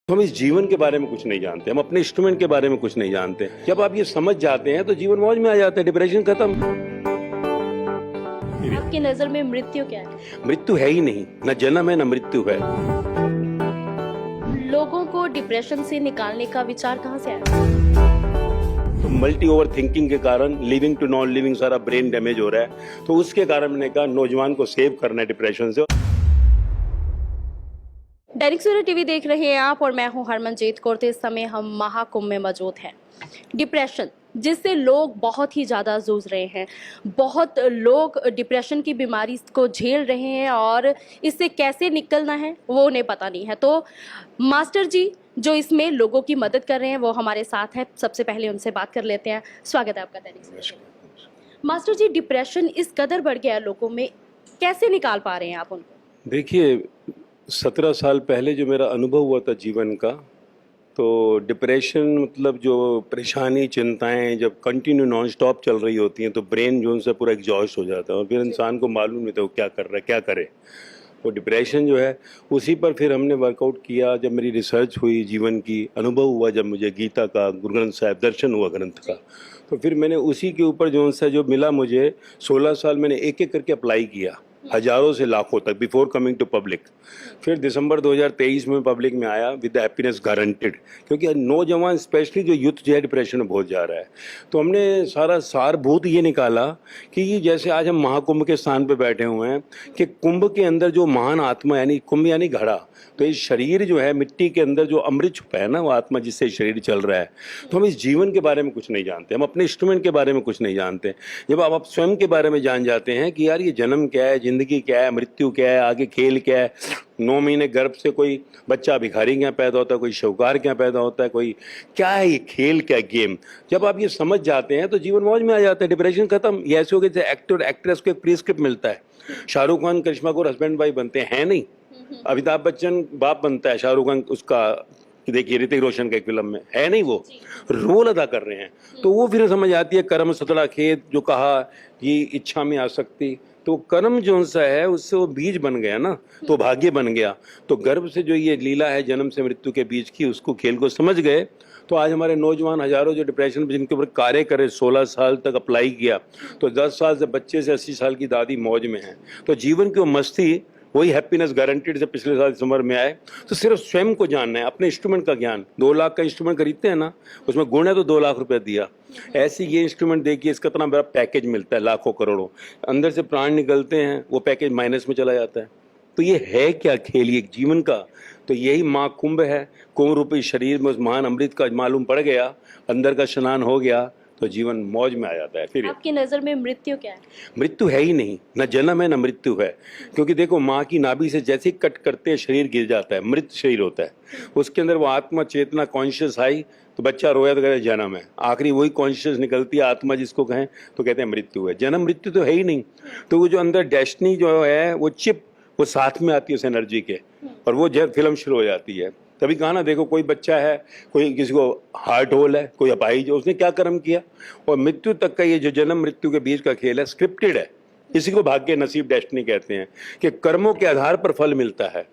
तो हम इस जीवन के बारे में कुछ नहीं जानते, हम अपने इंस्ट्रूमेंट के बारे में कुछ नहीं जानते। जब आप ये समझ जाते हैं तो जीवन मौज में आ जाता है, डिप्रेशन खत्म। आपकी नजर में मृत्यु क्या है? मृत्यु है ही नहीं, न जन्म है न मृत्यु है। लोगों को डिप्रेशन से निकालने का विचार कहाँ से आया? तो मल्टी ओवर थिंकिंग के कारण लिविंग टू नॉन लिविंग सारा ब्रेन डैमेज हो रहा है, तो उसके कारण मैंने कहा नौजवान को सेव करना है डिप्रेशन से। दैनिक सवेरा टीवी देख रहे हैं आप और मैं हूं हरमनजीत कौर। तो इस समय हम महाकुंभ में मौजूद हैं। डिप्रेशन जिससे लोग बहुत ही ज़्यादा जूझ रहे हैं, बहुत लोग डिप्रेशन की बीमारी को झेल रहे हैं और इससे कैसे निकलना है वो उन्हें पता नहीं है। तो मास्टर जी जो इसमें लोगों की मदद कर रहे हैं वो हमारे साथ हैं। सबसे पहले उनसे बात कर लेते हैं। स्वागत है आपका दैनिक सवेरा। मास्टर जी, डिप्रेशन इस कदर बढ़ गया है लोगों में, कैसे निकाल पा रहे हैं आप उनको? देखिए, 17 साल पहले जो मेरा अनुभव हुआ था जीवन का, तो डिप्रेशन मतलब जो परेशानी चिंताएं जब कंटिन्यू नॉन स्टॉप चल रही होती हैं तो ब्रेन जो उनसे पूरा एग्जॉस्ट हो जाता है और फिर इंसान को मालूम नहीं था वो क्या कर रहा है, क्या करे। तो डिप्रेशन जो है उसी पर फिर हमने वर्कआउट किया। जब मेरी रिसर्च हुई, जीवन की अनुभव हुआ, जब मुझे गीता का, गुरु ग्रंथ साहिब दर्शन हुआ ग्रंथ का, तो फिर मैंने उसी के ऊपर जो मिला मुझे 16 साल मैंने एक एक करके अप्लाई किया, हजारों से लाखों तक, बिफोर कमिंग टू पब्लिक। फिर दिसंबर 2023 में पब्लिक में आया विद द हैप्पीनेस गारंटेड, क्योंकि नौजवान स्पेशली जो यूथ जो है डिप्रेशन में बहुत जा रहा है। तो हमने सारा सारभूत ये निकाला कि जैसे आज हम महाकुंभ के स्थान पे बैठे हुए हैं कि कुंभ के अंदर जो महान आत्मा यानी कुंभ यानी घड़ा, तो इस शरीर जो है मिट्टी के अंदर जो अमृत छुपा है ना, वो आत्मा जिससे शरीर चल रहा है। तो हम इस जीवन के बारे में कुछ नहीं जानते, हम अपने इंस्ट्रूमेंट के बारे में कुछ नहीं जानते। जब आप स्वयं के बारे में जान जाते हैं कि यार ये जन्म क्या है, जिंदगी क्या है, मृत्यु क्या है, आगे खेल क्या है, 9 महीने गर्भ से कोई बच्चा भिखारी क्या पैदा होता है, कोई शाहूकार क्या पैदा होता है, कोई क्या है, ये खेल क्या गेम, जब आप ये समझ जाते हैं तो जीवन मौज में आ जाता है, डिप्रेशन खत्म। ये ऐसे हो गए जैसे एक्टर एक्ट्रेस को एक प्रिस्क्रिप्ट मिलता है। शाहरुख खान करिश्मा कपूर हस्बैंड वाइफ बनते हैं नहीं, अमिताभ बच्चन बाप बनता है, शाहरुख खान उसका देखिए ऋतिक रोशन का एक फिल्म में है नहीं, वो रोल अदा कर रहे हैं। तो वो फिर समझ आती है कर्म सतड़ा खेत, जो कहा ये इच्छा में आ सकती, तो कर्म जो सा है उससे वो बीज बन गया ना, तो भाग्य बन गया। तो गर्भ से जो ये लीला है जन्म से मृत्यु के बीच की, उसको खेल को समझ गए। तो आज हमारे नौजवान हजारों जो डिप्रेशन में जिनके ऊपर कार्य करे, 16 साल तक अप्लाई किया, तो 10 साल से बच्चे से 80 साल की दादी मौज में है। तो जीवन की वो मस्ती, वही हैप्पीनेस गारंटीड से पिछले साल दिसंबर में आए। तो सिर्फ स्वयं को जानना है, अपने इंस्ट्रूमेंट का ज्ञान। 2 लाख का इंस्ट्रूमेंट खरीदते हैं ना, उसमें गुण है तो 2 लाख रुपया दिया। ऐसे ये इंस्ट्रूमेंट देखिए, इसका इतना बड़ा पैकेज मिलता है, लाखों करोड़ों, अंदर से प्राण निकलते हैं, वो पैकेज माइनस में चला जाता है। तो ये है क्या खेल ये जीवन का? तो यही माँ कुंभ है। कुंभ रूपी शरीर में उस महान अमृत का मालूम पड़ गया, अंदर का स्नान हो गया, तो जीवन मौज में आ जाता है। फिर आपकी नजर में मृत्यु क्या है? मृत्यु है ही नहीं, न जन्म है न मृत्यु है। क्योंकि देखो, माँ की नाभि से जैसे ही कट करते हैं शरीर गिर जाता है, मृत शरीर होता है। उसके अंदर वो आत्मा चेतना कॉन्शियस आई, तो बच्चा रोया तो कहते जन्म है, आखिरी वही कॉन्शियस निकलती है आत्मा जिसको कहें तो कहते हैं मृत्यु है। जन्म मृत्यु तो है ही नहीं। तो वो जो अंदर डेस्टिनी जो है, वो चिप वो साथ में आती है उस एनर्जी के, और वो जब फिल्म शुरू हो जाती है। तभी कहा ना, देखो कोई बच्चा है, कोई किसी को हार्ट होल है, कोई अपाहिज, उसने क्या कर्म किया, और मृत्यु तक का ये जो जन्म मृत्यु के बीच का खेल है, स्क्रिप्टेड है। इसी को भाग्य, नसीब, डेस्टिनी कहते हैं कि कर्मों के आधार पर फल मिलता है।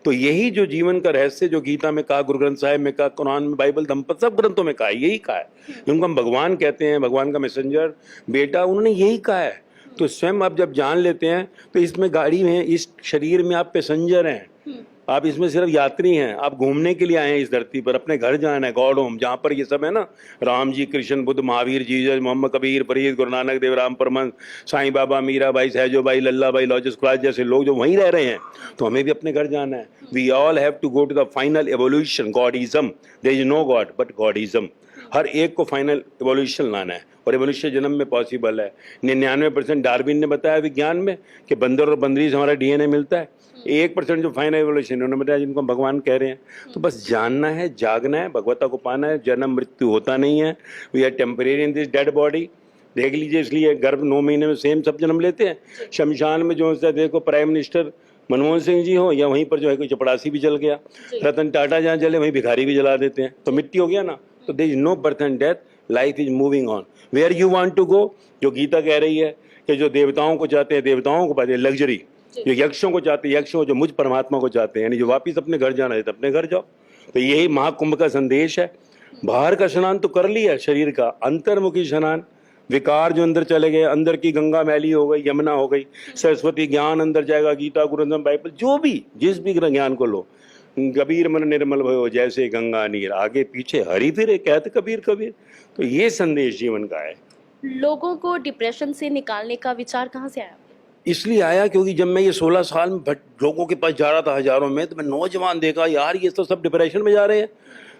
तो यही जो जीवन का रहस्य जो गीता में कहा, गुरु ग्रंथ साहिब में कहा, कुरान में, बाइबल, दंपत सब ग्रंथों में कहा, यही कहा है। जिनको हम भगवान कहते हैं, भगवान का मैसेंजर बेटा, उन्होंने यही कहा है। तो स्वयं आप जब जान लेते हैं तो इसमें गाड़ी में, इस शरीर में आप पैसेंजर हैं, आप इसमें सिर्फ यात्री हैं। आप घूमने के लिए आए हैं इस धरती पर, अपने घर जाना है, गॉड होम, जहाँ पर ये सब है ना, राम जी, कृष्ण, बुद्ध, महावीर, जीसस, मोहम्मद, कबीर, फरीद, गुरु नानक देव, राम परमहंस, साईं बाबा, मीरा भाई, सहजो भाई, लल्ला भाई, लॉजिस क्लास जैसे लोग जो वहीं रह रहे हैं, तो हमें भी अपने घर जाना है। We all have to go to the final evolution, godism. There is no god but godism. हर एक को फाइनल एवोल्यूशन लाना है, और एवोल्यूशन जन्म में पॉसिबल है। 99% डार्विन ने बताया विज्ञान में कि बंदर और बंदरी से हमारा डीएनए मिलता है। 1% जो फाइनल एवोल्यूशन उन्होंने बताया, जिनको हम भगवान कह रहे हैं। तो बस जानना है, जागना है, भगवता को पाना है। जन्म मृत्यु होता नहीं है। We are temporary in this dead body. देख लीजिए, इसलिए गर्भ 9 महीने में सेम सब जन्म लेते हैं। शमशान में जो है, देखो प्राइम मिनिस्टर मनमोहन सिंह जी हो, या वहीं पर जो है कोई चपड़ासी भी जल गया, रतन टाटा जहाँ जले वहीं भिखारी भी जला देते हैं। तो मिट्टी हो गया ना। तो there is no birth and death, life is moving on. Where you want to go, जो गीता कह रही है कि जो देवताओं को चाहते हैं देवताओं को पाते हैं, लग्जरी। जो यक्षों को चाहते हैं यक्षों, जो मुझ परमात्मा को चाहते हैं, यानी जो वापिस अपने घर जाना है तो अपने घर जाओ। तो यही महाकुंभ का संदेश है। बाहर का स्नान तो कर लिया शरीर का, अंतर्मुखी स्नान, विकार जो अंदर चले गए, अंदर की गंगा मैली हो गई, यमुना हो गई, सरस्वती ज्ञान अंदर जाएगा, गीता गुरुग्रंथ बाइबल जो भी जिस भी ज्ञान को लो, कबीर मन निर्मल भयो जैसे गंगा नीर, आगे पीछे हरि फिरे कहते कबीर कबीर। तो ये संदेश जीवन का है। लोगों को डिप्रेशन से निकालने का विचार कहाँ से आया? इसलिए आया क्योंकि जब मैं ये 16 साल में लोगों के पास जा रहा था हजारों में, तो मैं नौजवान देखा यार ये तो सब डिप्रेशन में जा रहे हैं,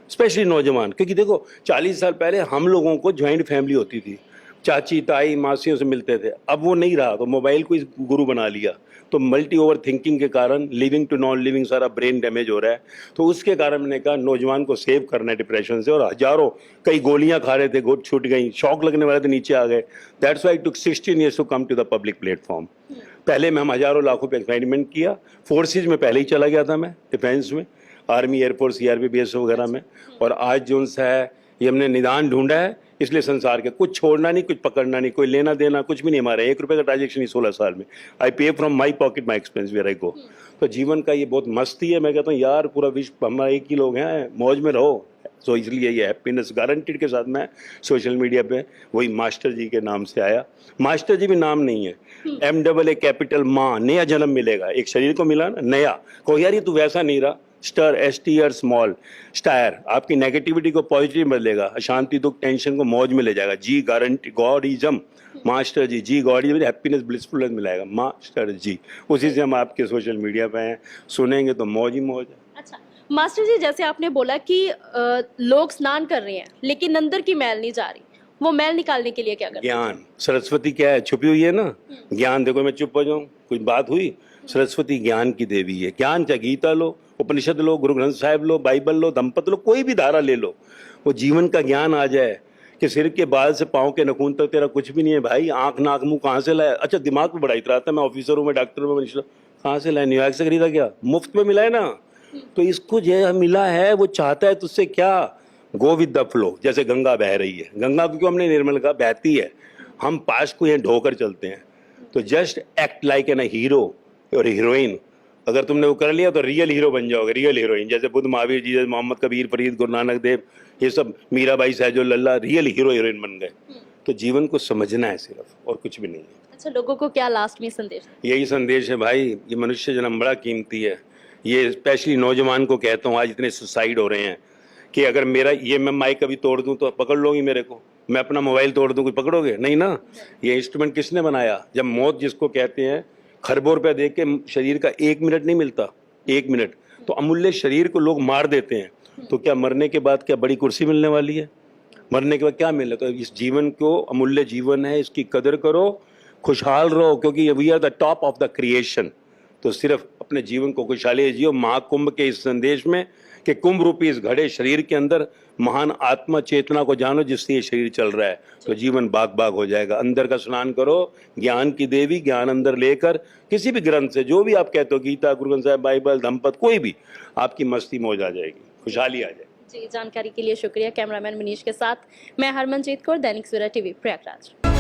स्पेशली नौजवान। क्योंकि देखो 40 साल पहले हम लोगों को ज्वाइंट फैमिली होती थी, चाची ताई मासियों से मिलते थे, अब वो नहीं रहा, तो मोबाइल को इस गुरु बना लिया। तो मल्टी ओवर थिंकिंग के कारण लिविंग टू नॉन लिविंग सारा ब्रेन डैमेज हो रहा है। तो उसके कारण मैंने कहा नौजवान को सेव करना है डिप्रेशन से, और हजारों कई गोलियां खा रहे थे, गोट छूट गई, शौक लगने वाले थे नीचे आ गए। That's why took 16 years to come to the public platform. पहले में हम हजारों लाखों पे एक्सपेरिमेंट किया, फोर्सेज में पहले ही चला गया था मैं, डिफेंस में, आर्मी एयरफोर्स सीआरपी बीएसएफ वगैरह में। और आज जो उनसे है ये हमने निदान ढूंढा है, इसलिए संसार के कुछ छोड़ना नहीं, कुछ पकड़ना नहीं, कोई लेना देना कुछ भी नहीं हमारा, 1 रुपये का ट्रांजेक्शन नहीं 16 साल में। I pay from my pocket my expense where I go. तो जीवन का ये बहुत मस्ती है। मैं कहता हूँ यार पूरा विश्व हमारा एक ही लोग हैं, मौज में रहो। तो इसलिए ये हैप्पीनेस गारंटीड के साथ मैं सोशल मीडिया पे वही मास्टर जी के नाम से आया। मास्टर जी भी नाम नहीं है, MAA कैपिटल माँ, नया जन्म मिलेगा। एक शरीर को मिला ना नया, को यार ये तू वैसा नहीं रहा, स्टर STR स्मॉल स्टायर, आपकी नेगेटिविटी को पॉजिटिव बदलेगा, अशांति दुख टेंशन को मौज में ले जाएगा। जी गारंटी गॉडिज्म मास्टर जी, जी गॉडिज्म हैप्पीनेस ब्लिसफुलनेस मिलाएगा मास्टर जी। उसी से हम आपके सोशल मीडिया पे हैं, सुनेंगे तो मौज ही मौज है। अच्छा मास्टर जी, जैसे आपने बोला कि लोग स्नान कर रहे हैं लेकिन अंदर की मैल नहीं जा रही, वो मैल निकालने के लिए क्या करें? ज्ञान, सरस्वती क्या है, छुपी हुई है ना। ज्ञान देखो, मैं चुप हो जाऊं, कोई बात हुई? सरस्वती ज्ञान की देवी है। ज्ञान चाहे गीता लो, उपनिषद लो, गुरु ग्रंथ साहिब लो, बाइबल लो, दंपत लो, कोई भी धारा ले लो, वो जीवन का ज्ञान आ जाए कि सिर के बाल से पाँव के नखून तक तेरा कुछ भी नहीं है भाई। आंख नाक मुंह कहाँ से लाया? अच्छा दिमाग पे बड़ा इतरा आता है, मैं ऑफिसर हूँ, मैं डॉक्टर हूँ, मैं कहाँ से लाया? न्यूयॉर्क से खरीदा क्या? मुफ्त में मिला है ना। तो इसको जो मिला है वो चाहता है तुझसे क्या? Go with the flow. जैसे गंगा बह रही है, गंगा को क्यों हमने निर्मल कहा? बहती है, हम पास को यहाँ ढोकर चलते हैं। तो just act like an hero और हीरोइन। अगर तुमने वो कर लिया तो रियल हीरो बन जाओगे, रियल हीरोइन। जैसे बुद्ध महावीर जी, जैसे मोहम्मद कबीर फरीद, गुरु नानक देव, ये सब, मीराबाई सहजो लल्ला, रियल हीरो हीरोइन बन गए। तो जीवन को समझना है सिर्फ, और कुछ भी नहीं है। अच्छा, लोगों को क्या लास्ट में संदेश? यही संदेश है भाई, ये मनुष्य जन्म बड़ा कीमती है। ये स्पेशली नौजवान को कहता हूँ, आज इतने सुसाइड हो रहे हैं कि अगर मेरा ये मैं माइक अभी तोड़ दूं तो पकड़ लोगी मेरे को, मैं अपना मोबाइल तोड़ दूं कोई पकड़ोगे नहीं ना। ये इंस्ट्रूमेंट किसने बनाया? जब मौत जिसको कहते हैं, खरबों रुपया देख के शरीर का 1 मिनट नहीं मिलता, 1 मिनट तो अमूल्य शरीर को लोग मार देते हैं। तो क्या मरने के बाद क्या बड़ी कुर्सी मिलने वाली है? मरने के बाद क्या मिले? तो इस जीवन को अमूल्य जीवन है, इसकी कदर करो, खुशहाल रहो, क्योंकि we are the top of the creation. तो सिर्फ अपने जीवन को खुशहाली जियो। महाकुंभ के इस संदेश में कि कुंभ रूपी इस घड़े शरीर के अंदर महान आत्मा चेतना को जानो जिससे ये शरीर चल रहा है, तो जीवन बाग बाग हो जाएगा। अंदर का स्नान करो, ज्ञान की देवी, ज्ञान अंदर लेकर किसी भी ग्रंथ से, जो भी आप कहते हो, गीता, गुरु ग्रंथ साहिब, बाइबल, दंपत, कोई भी, आपकी मस्ती मौज आ जाएगी, खुशहाली आ जाएगी। जी, जानकारी के लिए शुक्रिया। कैमरामैन मनीष के साथ मैं हरमनजीत कौर, दैनिक सवेरा टीवी, प्रयागराज।